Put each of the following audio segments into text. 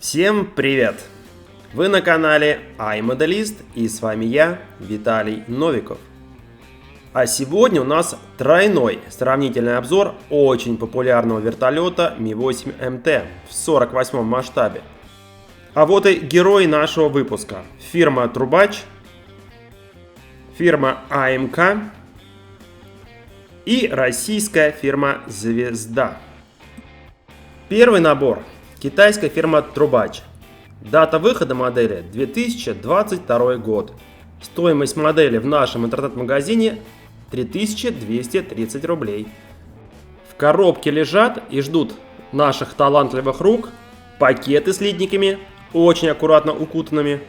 Всем привет! Вы на канале iModelist и с вами я, Виталий Новиков. А сегодня у нас тройной сравнительный обзор очень популярного вертолета Mi-8MT в 48 масштабе. А вот и герой нашего выпуска. Фирма Трубач, фирма АМК и российская фирма Звезда. Первый набор. Китайская фирма Трубач. Дата выхода модели 2022 год. Стоимость модели в нашем интернет-магазине 3230 рублей. В коробке лежат и ждут наших талантливых рук пакеты с литниками, очень аккуратно укутанными.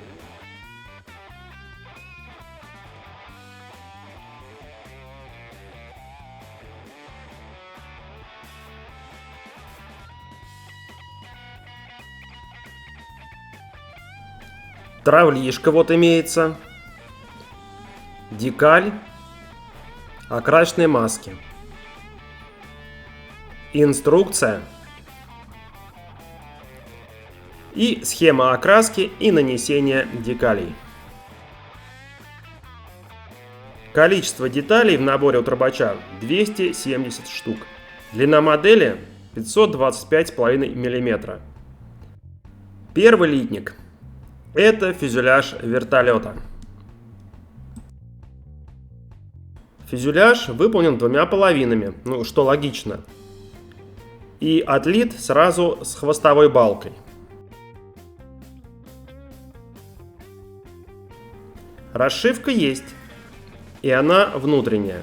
Травлишка вот имеется, декаль, окрасочные маски, инструкция и схема окраски и нанесения декалей. Количество деталей в наборе у Трубача 270 штук. Длина модели 525,5 мм. Первый литник. Это фюзеляж вертолета. Фюзеляж выполнен двумя половинами, что логично. И отлит сразу с хвостовой балкой. Расшивка есть, и она внутренняя.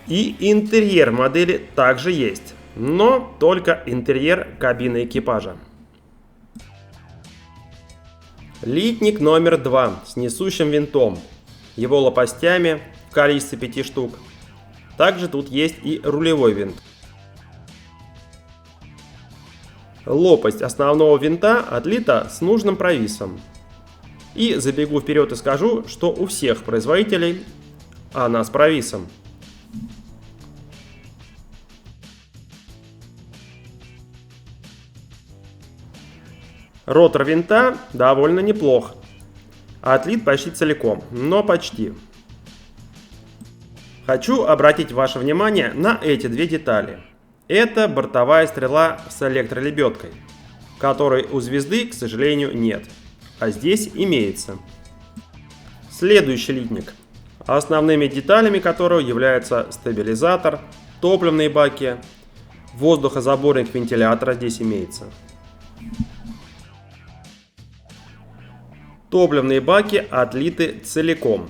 И интерьер модели также есть, но только интерьер кабины экипажа. Литник номер 2 с несущим винтом, его лопастями в количестве 5 штук. Также тут есть и рулевой винт. Лопасть основного винта отлита с нужным провисом. И забегу вперед и скажу, что у всех производителей она с провисом. Ротор винта довольно неплох. Отлит почти целиком, но почти. Хочу обратить ваше внимание на эти две детали. Это бортовая стрела с электролебедкой, которой у Звезды, к сожалению, нет. А здесь имеется. Следующий литник, основными деталями которого являются стабилизатор, топливные баки, воздухозаборник вентилятора здесь имеется. Топливные баки отлиты целиком.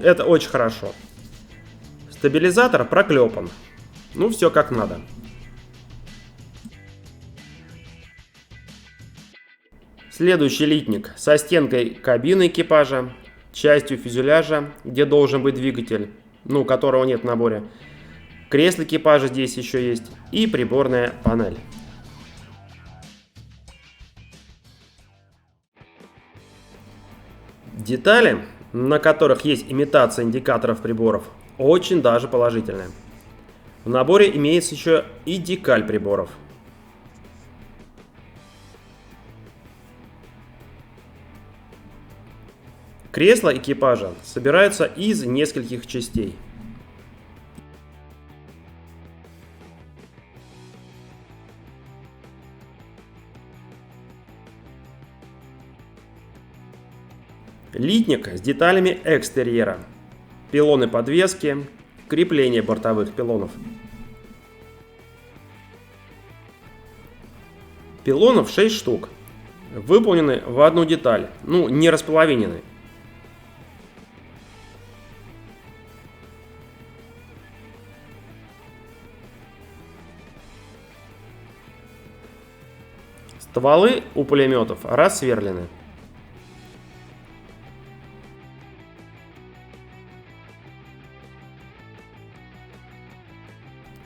Это очень хорошо. Стабилизатор проклепан. Все как надо. Следующий литник со стенкой кабины экипажа, частью фюзеляжа, где должен быть двигатель, которого нет в наборе. Кресло экипажа здесь еще есть и приборная панель. Детали, на которых есть имитация индикаторов приборов, очень даже положительные. В наборе имеется еще и декаль приборов. Кресла экипажа собираются из нескольких частей. Литник с деталями экстерьера, пилоны подвески, крепление бортовых пилонов. Пилонов 6 штук, выполнены в одну деталь, не располовинены. Стволы у пулеметов рассверлены.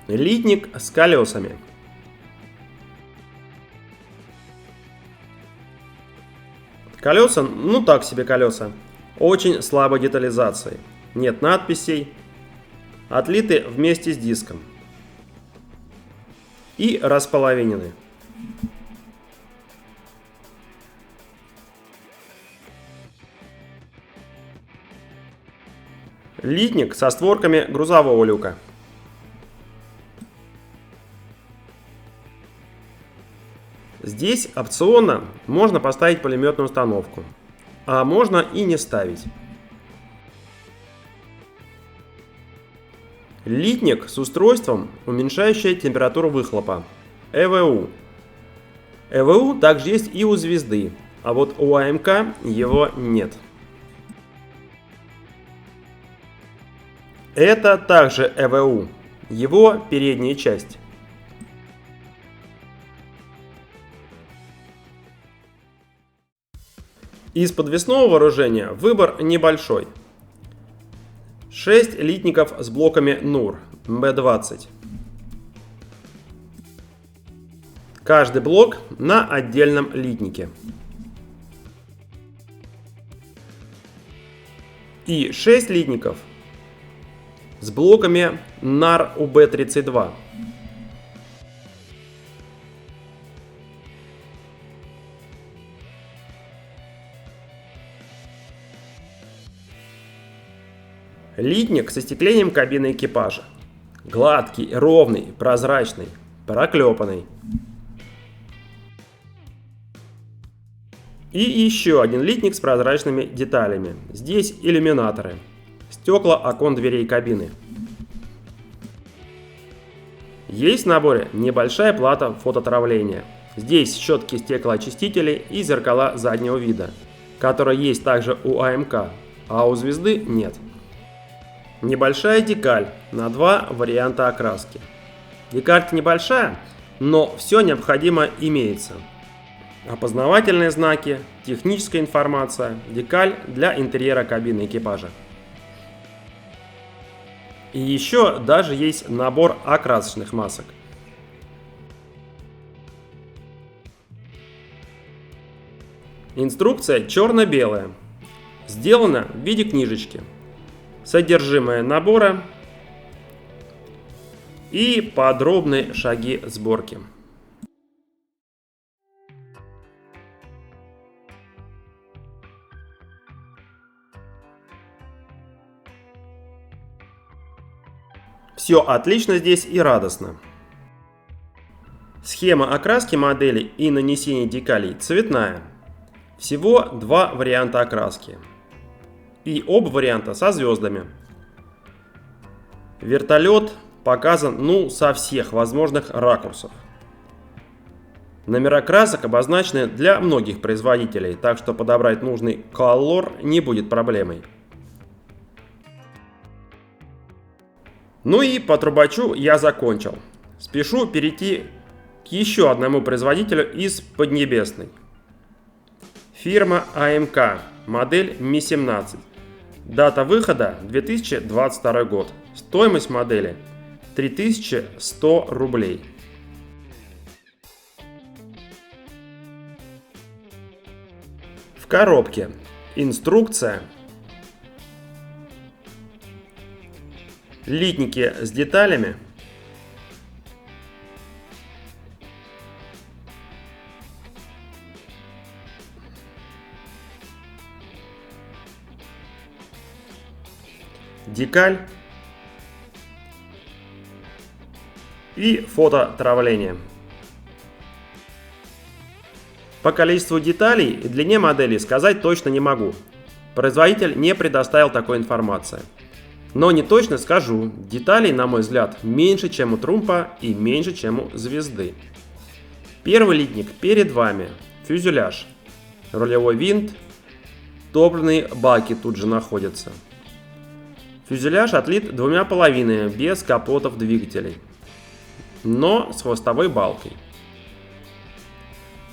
Литник с колесами. Колеса, ну так себе колеса. Очень слабой детализации. Нет надписей. Отлиты вместе с диском. И располовинены. Литник со створками грузового люка. Здесь опционно можно поставить пулеметную установку, а можно и не ставить. Литник с устройством, уменьшающее температуру выхлопа, ЭВУ. ЭВУ также есть и у звезды, а вот у АМК его нет. Это также ЭВУ, его передняя часть. Из подвесного вооружения выбор небольшой. 6 литников с блоками НУР М20. Каждый блок на отдельном литнике. И 6 литников с блоками НАР УБ-32. Литник с остеклением кабины экипажа. Гладкий, ровный, прозрачный, проклепанный. И еще один литник с прозрачными деталями. Здесь иллюминаторы. Стекла окон дверей кабины. Есть в наборе небольшая плата фототравления. Здесь щетки стеклоочистителей и зеркала заднего вида, которые есть также у АМК, а у звезды нет. Небольшая декаль на 2 варианта окраски. Декаль-то небольшая, но все необходимое имеется. Опознавательные знаки, техническая информация, декаль для интерьера кабины экипажа. И еще даже есть набор окрасочных масок. Инструкция черно-белая, сделана в виде книжечки. Содержимое набора и подробные шаги сборки. Все отлично здесь и радостно. Схема окраски модели и нанесения декалей цветная. Всего 2 варианта окраски. И оба варианта со звездами. Вертолет показан со всех возможных ракурсов. Номера красок обозначены для многих производителей, так что подобрать нужный колор не будет проблемой. Ну и по трубачу я закончил. Спешу перейти к еще одному производителю из Поднебесной. Фирма АМК, модель Ми-17. Дата выхода 2022 год. Стоимость модели 3100 рублей. В коробке инструкция, литники с деталями, декаль и фототравление. По количеству деталей и длине модели сказать точно не могу. Производитель не предоставил такой информации. Но не точно скажу, деталей, на мой взгляд, меньше, чем у Трумпа и меньше, чем у Звезды. Первый литник перед вами. Фюзеляж. Рулевой винт. Топливные баки тут же находятся. Фюзеляж отлит 2 половинами, без капотов двигателей, но с хвостовой балкой.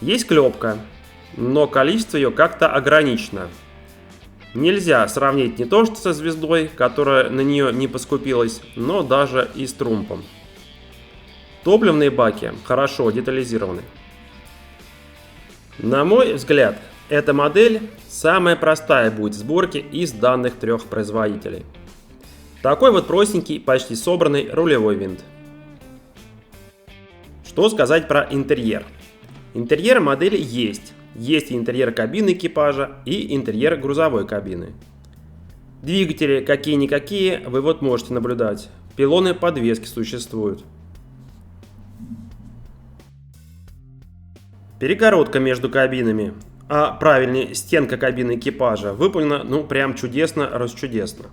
Есть клепка, но количество ее как-то ограничено. Нельзя сравнить не то что со Звездой, которая на нее не поскупилась, но даже и с Трумпом. Топливные баки хорошо детализированы. На мой взгляд, эта модель самая простая будет в сборке из данных трех производителей. Такой вот простенький, почти собранный рулевой винт. Что сказать про интерьер? Интерьер модели есть. Есть и интерьер кабины экипажа, и интерьер грузовой кабины. Двигатели какие-никакие вы вот можете наблюдать. Пилоны подвески существуют. Перегородка между кабинами, а правильнее стенка кабины экипажа выполнена ну прям чудесно-расчудесно.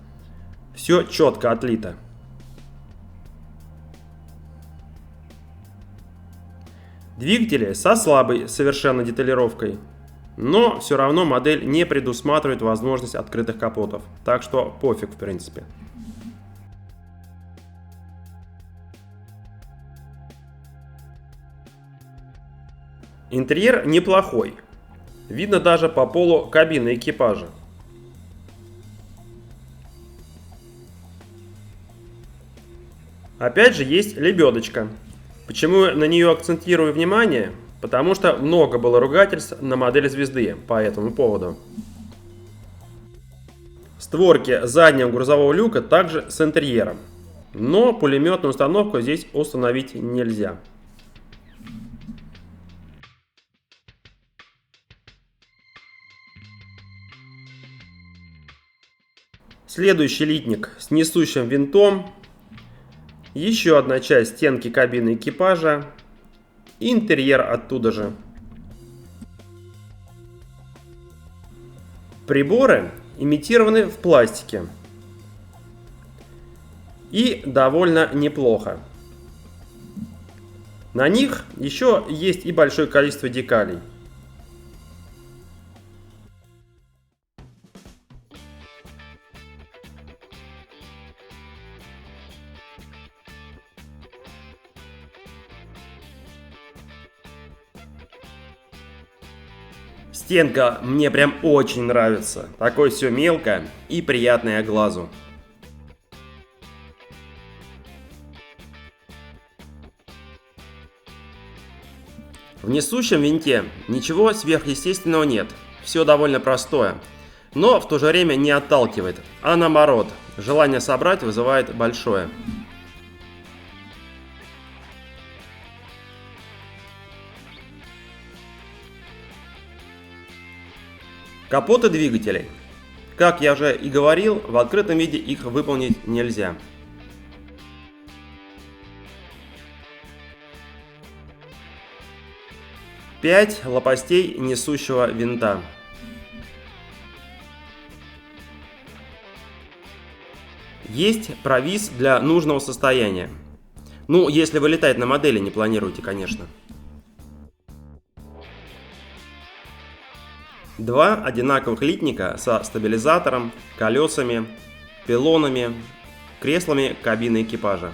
Все четко отлито. Двигатели со слабой совершенно деталировкой, но все равно модель не предусматривает возможность открытых капотов, так что пофиг в принципе. Интерьер неплохой, видно даже по полу кабины экипажа. Опять же есть лебедочка. Почему я на нее акцентирую внимание? Потому что много было ругательств на модель звезды по этому поводу. Створки заднего грузового люка также с интерьером, но пулеметную установку здесь установить нельзя. Следующий литник с несущим винтом. Еще одна часть стенки кабины экипажа. Интерьер оттуда же. Приборы имитированы в пластике. И довольно неплохо. На них еще есть и большое количество декалей. Стенка мне прям очень нравится. Такое все мелко и приятное глазу. В несущем винте ничего сверхъестественного нет. Все довольно простое. Но в то же время не отталкивает, а наоборот, желание собрать вызывает большое. Капоты двигателей. Как я уже и говорил, в открытом виде их выполнить нельзя. Пять лопастей несущего винта. Есть провис для нужного состояния. Ну, если вы летать на модели не планируете, конечно. Два одинаковых литника со стабилизатором, колесами, пилонами, креслами кабины экипажа.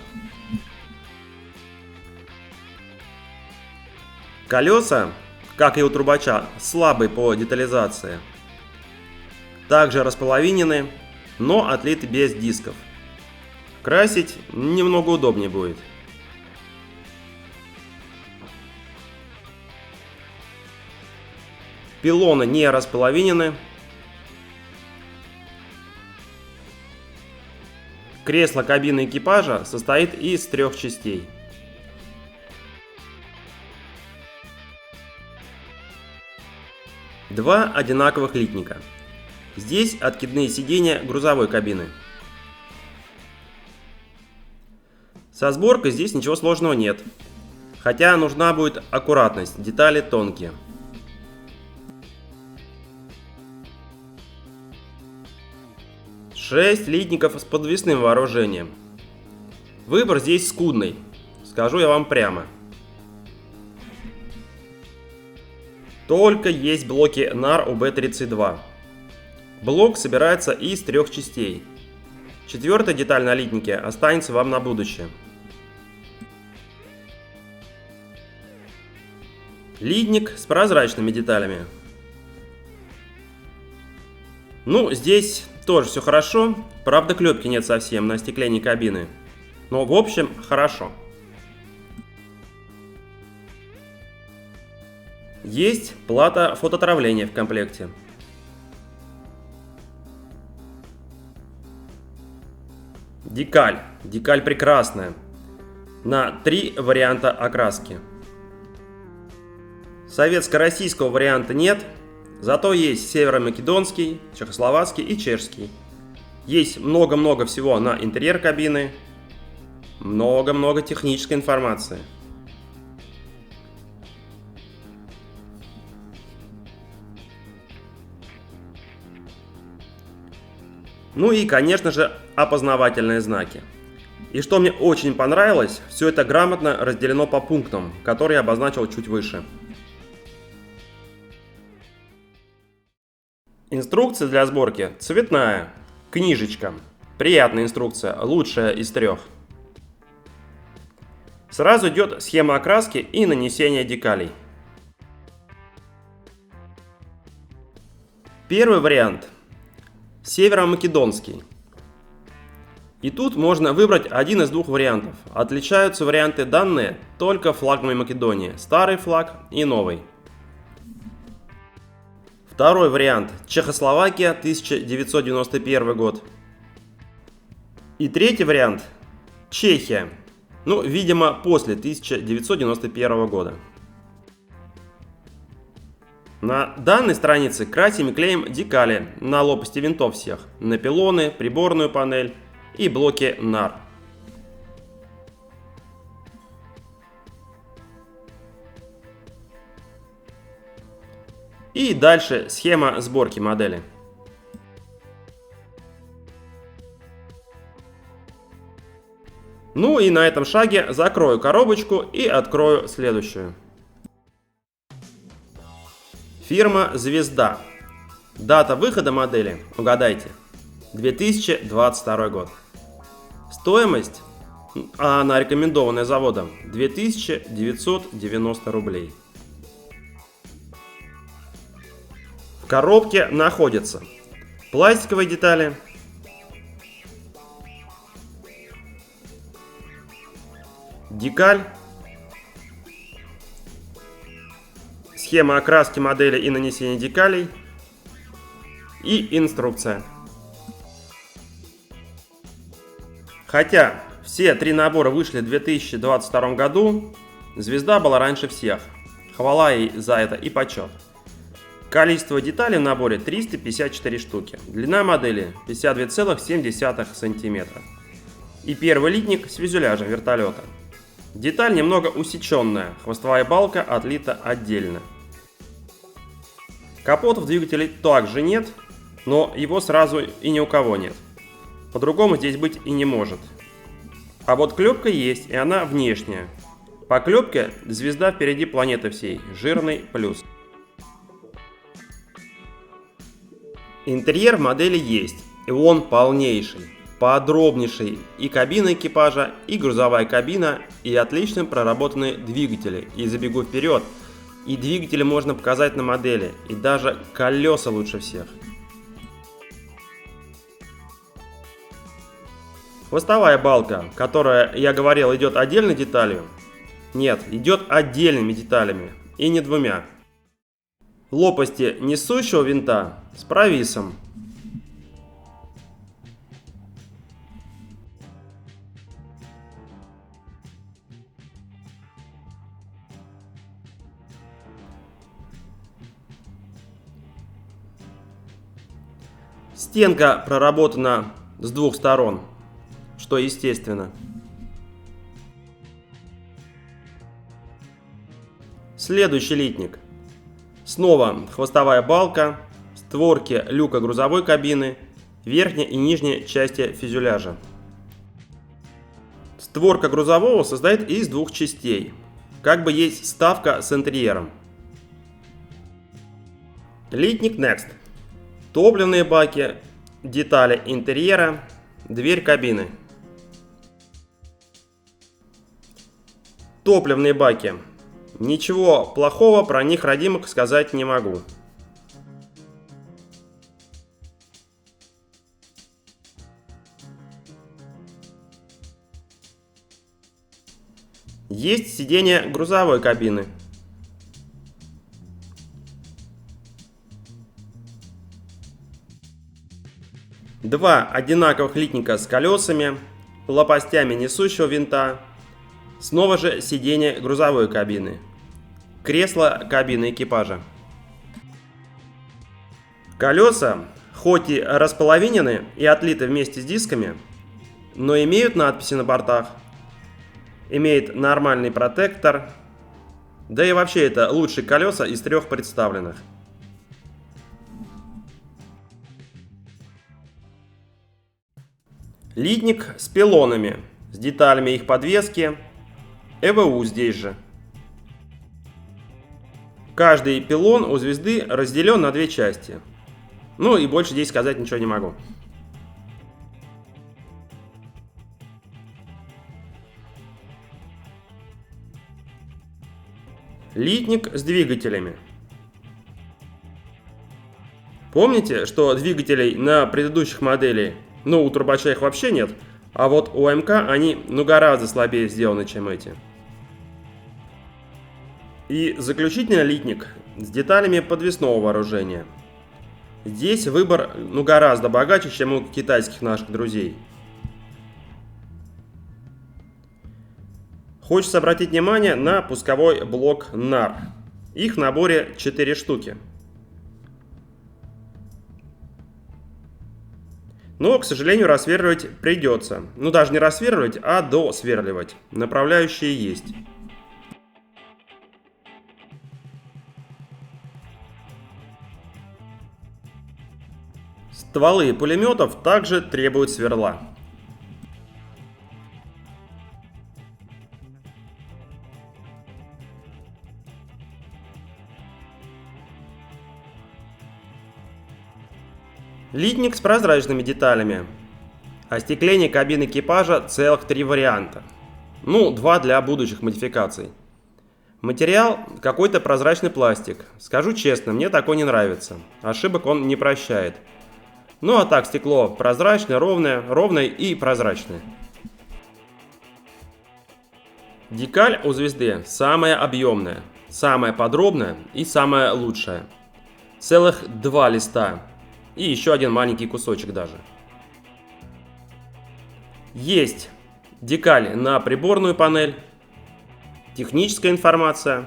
Колеса, как и у трубача, слабые по детализации. Также располовинены, но отлиты без дисков. Красить немного удобнее будет. Пилоны не располовинены. Кресло кабины экипажа состоит из трех частей. Два одинаковых литника. Здесь откидные сиденья грузовой кабины. Со сборкой здесь ничего сложного нет. Хотя нужна будет аккуратность, детали тонкие. Шесть литников с подвесным вооружением. Выбор здесь скудный, скажу я вам прямо. Только есть блоки NAR UB32. Блок собирается из трех частей. Четвертая деталь на литнике останется вам на будущее. Литник с прозрачными деталями. Ну, здесь тоже все хорошо, правда клепки нет совсем на остеклении кабины. Но в общем хорошо. Есть плата фототравления в комплекте. Декаль. Декаль прекрасная. На 3 варианта окраски. Советско-российского варианта нет, зато есть северо-македонский, чехословацкий и чешский. Есть много-много всего на интерьер кабины, много-много технической информации. Ну и, конечно же, опознавательные знаки. И что мне очень понравилось, все это грамотно разделено по пунктам, которые я обозначил чуть выше. Инструкция для сборки цветная, книжечка. Приятная инструкция, лучшая из 3. Сразу идет схема окраски и нанесения декалей. Первый вариант – северо-македонский. И тут можно выбрать один из 2 вариантов. Отличаются варианты данные только флагами Македонии – старый флаг и новый. Второй вариант – Чехословакия, 1991 год. И третий вариант – Чехия. Ну, видимо, после 1991 года. На данной странице красим и клеим декали на лопасти винтов всех, на пилоны, приборную панель и блоки нар. И дальше схема сборки модели. Ну и на этом шаге закрою коробочку и открою следующую. Фирма «Звезда». Дата выхода модели, угадайте, 2022 год. Стоимость, а она рекомендованная заводом, 2990 рублей. В коробке находятся пластиковые детали, декаль, схема окраски модели и нанесения декалей и инструкция. Хотя все 3 набора вышли в 2022 году, «Звезда» была раньше всех. Хвала ей за это и почет. Количество деталей в наборе 354 штуки. Длина модели 52,7 см. И первый литник с фюзеляжем вертолета. Деталь немного усеченная, хвостовая балка отлита отдельно. Капотов двигателей также нет, но его сразу и ни у кого нет. По-другому здесь быть и не может. А вот клепка есть, и она внешняя. По клепке «Звезда» впереди планеты всей, жирный плюс. Интерьер модели есть, и он полнейший, подробнейший. И кабина экипажа, и грузовая кабина, и отлично проработанные двигатели. И забегу вперед, и двигатели можно показать на модели, и даже колеса лучше всех. Хвостовая балка, которая, я говорил, идет отдельной деталью, нет, идет отдельными деталями, и не 2. Лопасти несущего винта с провисом. Стенка проработана с 2 сторон, что естественно. Следующий литник. Снова хвостовая балка, створки люка грузовой кабины, верхняя и нижняя части фюзеляжа. Створка грузового состоит из 2 частей. Как бы есть вставка с интерьером. Литник Next. Топливные баки, детали интерьера, дверь кабины. Топливные баки. Ничего плохого про них, родимых, сказать не могу. Есть сиденье грузовой кабины. Два одинаковых литника с колесами, лопастями несущего винта, снова же сиденье грузовой кабины, кресло кабины экипажа. Колеса, хоть и располовинены и отлиты вместе с дисками, но имеют надписи на бортах, имеет нормальный протектор, да и вообще это лучшие колеса из трех представленных. Литник с пилонами, с деталями их подвески, ЭВУ здесь же. Каждый пилон у звезды разделен на две части. Ну и больше здесь сказать ничего не могу. Литник с двигателями. Помните, что двигателей на предыдущих моделях, у турбача их вообще нет, а вот у АМК они гораздо слабее сделаны, чем эти. И заключительный литник с деталями подвесного вооружения. Здесь выбор гораздо богаче, чем у китайских наших друзей. Хочется обратить внимание на пусковой блок NAR. Их в наборе 4 штуки. Но, к сожалению, рассверливать придется. Даже не рассверливать, а досверливать. Направляющие есть. Стволы пулеметов также требуют сверла. Литник с прозрачными деталями. Остекление кабины экипажа целых 3 варианта. 2 для будущих модификаций. Материал какой-то прозрачный пластик. Скажу честно, мне такой не нравится. Ошибок он не прощает. А так стекло прозрачное, ровное и прозрачное. Декаль у звезды самая объемная, самая подробная и самая лучшая. Целых 2 листа. И еще один маленький кусочек даже. Есть декаль на приборную панель, техническая информация.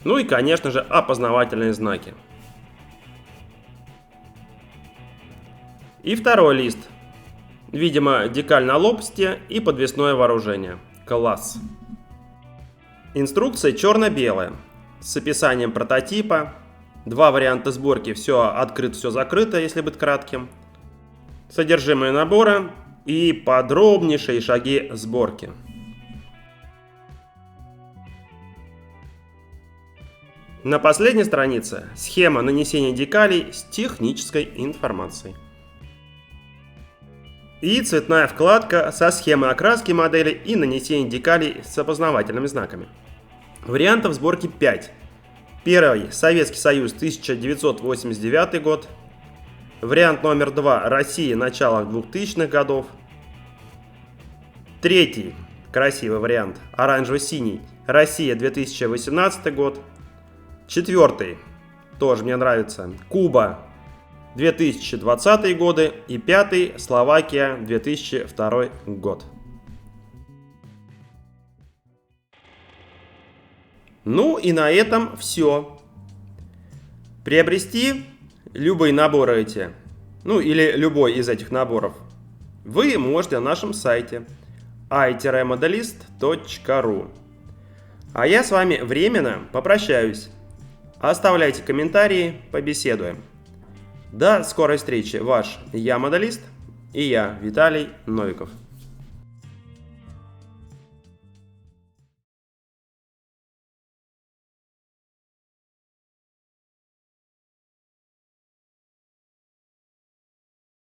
И, конечно же, опознавательные знаки. И второй лист. Видимо, декаль на лопасти и подвесное вооружение. Класс. Инструкция черно-белая, с описанием прототипа. 2 варианта сборки, все открыто, все закрыто, если быть кратким. Содержимое набора и подробнейшие шаги сборки. На последней странице схема нанесения декалей с технической информацией. И цветная вкладка со схемой окраски модели и нанесения декалей с опознавательными знаками. Вариантов сборки 5. Первый – Советский Союз, 1989 год. Вариант номер 2 – Россия, начало 2000-х годов. Третий – красивый вариант, оранжево-синий, Россия, 2018 год. Четвертый – тоже мне нравится, Куба, 2020 годы. И пятый – Словакия, 2002 год. И на этом все. Приобрести любые наборы эти, или любой из этих наборов, вы можете на нашем сайте i-modelist.ru. А я с вами временно попрощаюсь. Оставляйте комментарии, побеседуем. До скорой встречи, ваш Я-моделист и я, Виталий Новиков.